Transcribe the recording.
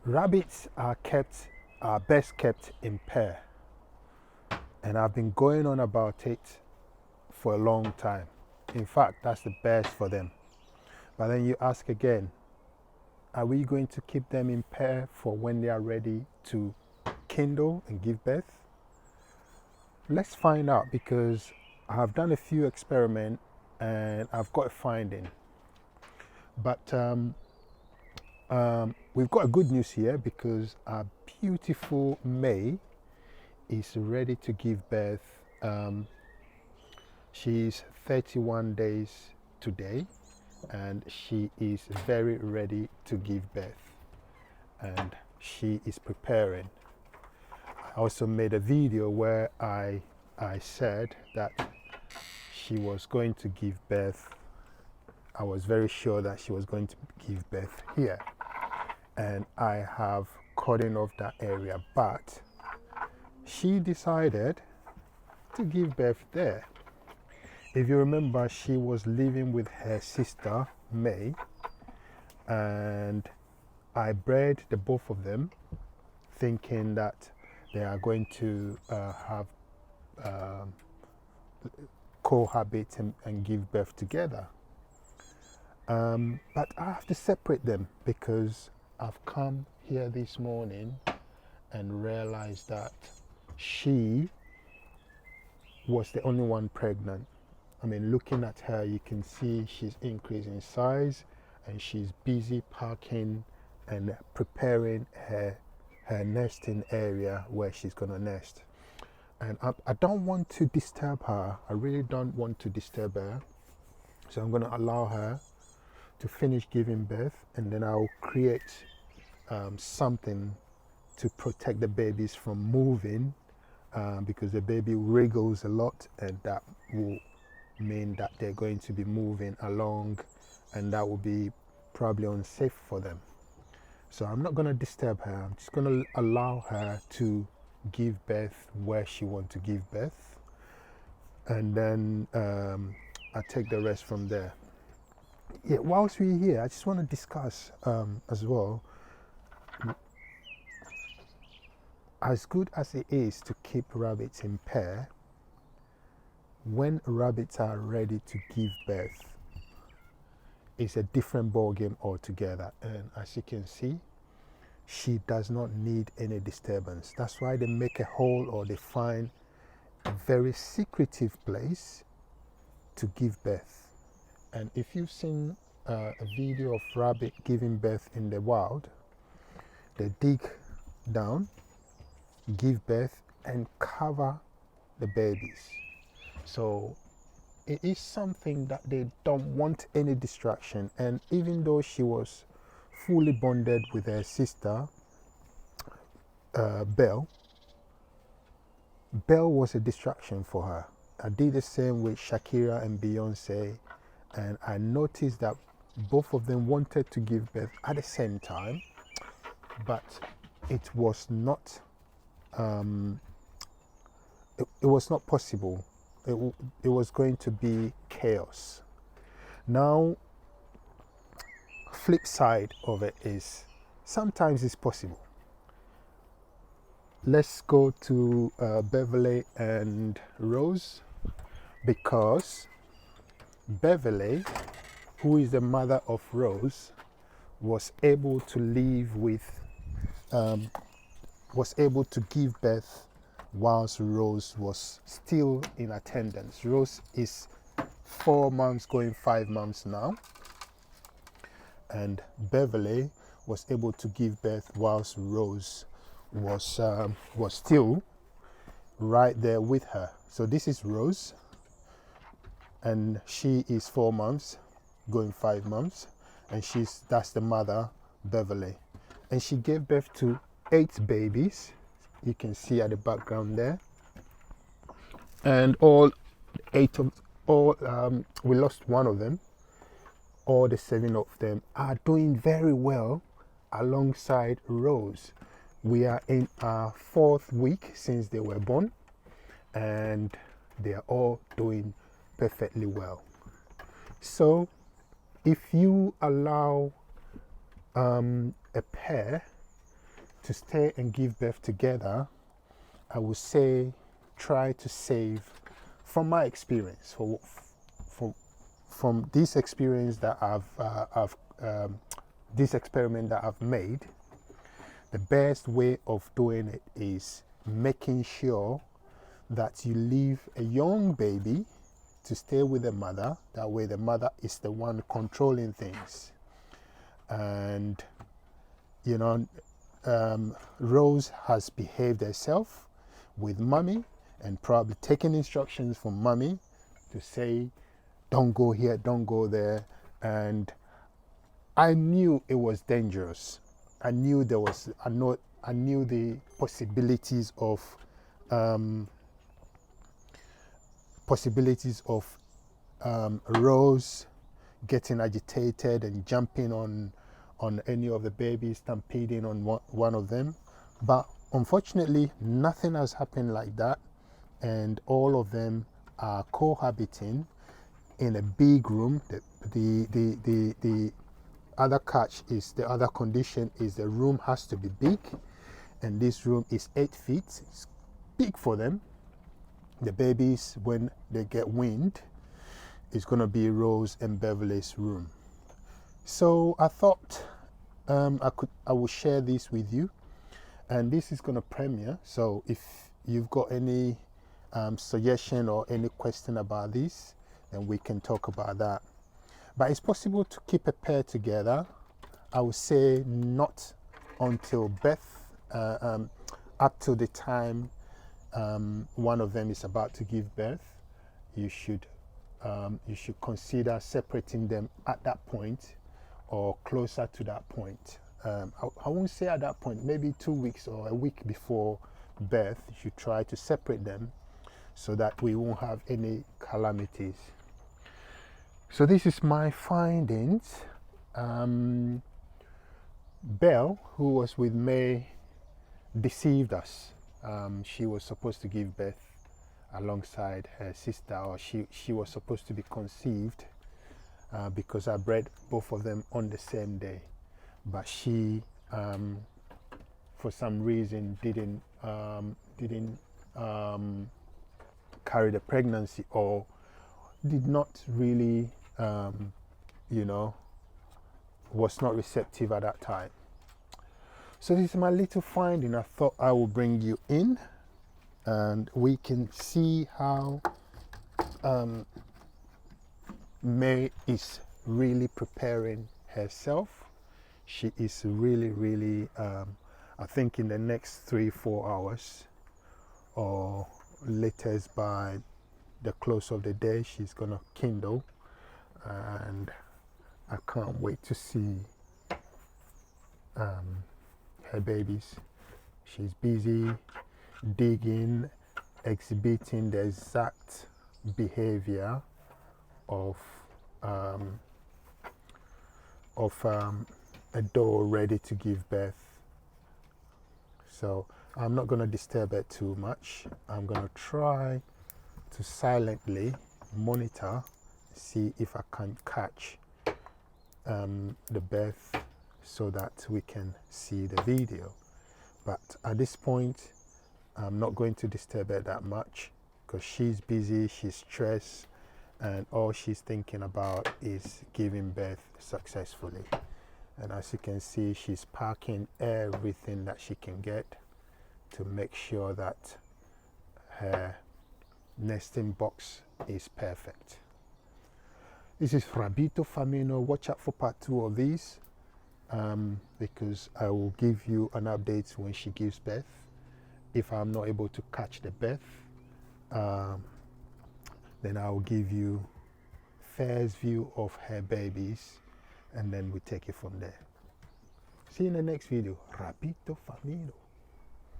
Rabbits are best kept in pair, and I've been going on about it for a long time. In fact, that's the best for them. But then you ask again, are we going to keep them in pair for when they are ready to kindle and give birth? Let's find out, because I've done a few experiments and I've got a finding. But we've got a good news here, because our beautiful May is ready to give birth. She's 31 days today, and she is very ready to give birth, and she is preparing. I also made a video where I said that she was going to give birth. I was very sure that she was going to give birth here, and I have cutting off that area, but she decided to give birth there. If you remember, she was living with her sister May, and I bred the both of them thinking that they are going to have cohabit and give birth together. But I have to separate them, because I've come here this morning and realized that she was the only one pregnant. I mean, looking at her, you can see she's increasing size, and she's busy packing and preparing her nesting area where she's going to nest. And I don't want to disturb her. I really don't want to disturb her. So I'm going to allow her to finish giving birth, and then I'll create something to protect the babies from moving, because the baby wriggles a lot, and that will mean that they're going to be moving along, and that will be probably unsafe for them. So I'm not going to disturb her. I'm just going to allow her to give birth where she wants to give birth, and then I'll take the rest from there. Yeah, whilst we're here, I just want to discuss as well, as good as it is to keep rabbits in pair, when rabbits are ready to give birth, it's a different ball game altogether. And as you can see, she does not need any disturbance. That's why they make a hole, or they find a very secretive place to give birth. And if you've seen a video of rabbit giving birth in the wild, they dig down, give birth, and cover the babies. So it is something that they don't want any distraction. And even though she was fully bonded with her sister, Belle was a distraction for her. I did the same with Shakira and Beyonce, and I noticed that both of them wanted to give birth at the same time, but it was not it was not possible. It was going to be chaos. Now, flip side of it is, sometimes it's possible. Let's go to Beverly and Rose, because Beverly, who is the mother of Rose, was able to live with, was able to give birth whilst Rose was still in attendance. Rose is 4 months going 5 months now, and Beverly was able to give birth whilst Rose was still right there with her. So this is Rose, and she is 4 months going 5 months, and that's the mother, Beverly, and she gave birth to 8 babies. You can see at the background there, and we lost one of them. All the 7 of them are doing very well alongside Rose. We are in our 4th week since they were born, and they are all doing perfectly well. So if you allow a pair to stay and give birth together, I would say try to save, from my experience, from this experience that this experiment that I've made, the best way of doing it is making sure that you leave a young baby to stay with the mother. That way the mother is the one controlling things. And, you know, Rose has behaved herself with mommy and probably taken instructions from mommy to say, don't go here, don't go there. And I knew it was dangerous. I knew there was, I knew the possibilities of Rose getting agitated and jumping on any of the babies, stampeding on one of them. But unfortunately, nothing has happened like that, and all of them are cohabiting in a big room. The other catch is, the other condition is, the room has to be big, and this room is 8 feet. It's big for them. The babies, when they get wind, it's going to be Rose and Beverly's room. So I thought I will share this with you, and this is going to premiere. So if you've got any suggestion or any question about this, then we can talk about that. But it's possible to keep a pair together. I would say not until birth, up to the time one of them is about to give birth. You should consider separating them at that point or closer to that point. I won't say at that point, maybe 2 weeks or a week before birth, you should try to separate them so that we won't have any calamities. So this is my findings. Belle, who was with May, deceived us. She was supposed to give birth alongside her sister, or she was supposed to be conceived because I bred both of them on the same day. But she, for some reason, didn't carry the pregnancy, or did not really, was not receptive at that time. So this is my little finding. I thought I will bring you in, and we can see how May is really preparing herself. She is really, I think in the next 3-4 hours, or latest by the close of the day, she's gonna kindle, and I can't wait to see her babies. She's busy digging, exhibiting the exact behavior of a doe ready to give birth. So I'm not going to disturb her too much. I'm going to try to silently monitor, see if I can catch the birth so that we can see the video. But at this point, I'm not going to disturb her that much because she's busy, she's stressed, and all she's thinking about is giving birth successfully. And as you can see, she's packing everything that she can get to make sure that her nesting box is perfect. This is Rabbito Farmino. Watch out for part 2 of these, because I will give you an update when she gives birth. If I'm not able to catch the birth, then I will give you first view of her babies, and then we take it from there. See you in the next video. Rabbito Farmino.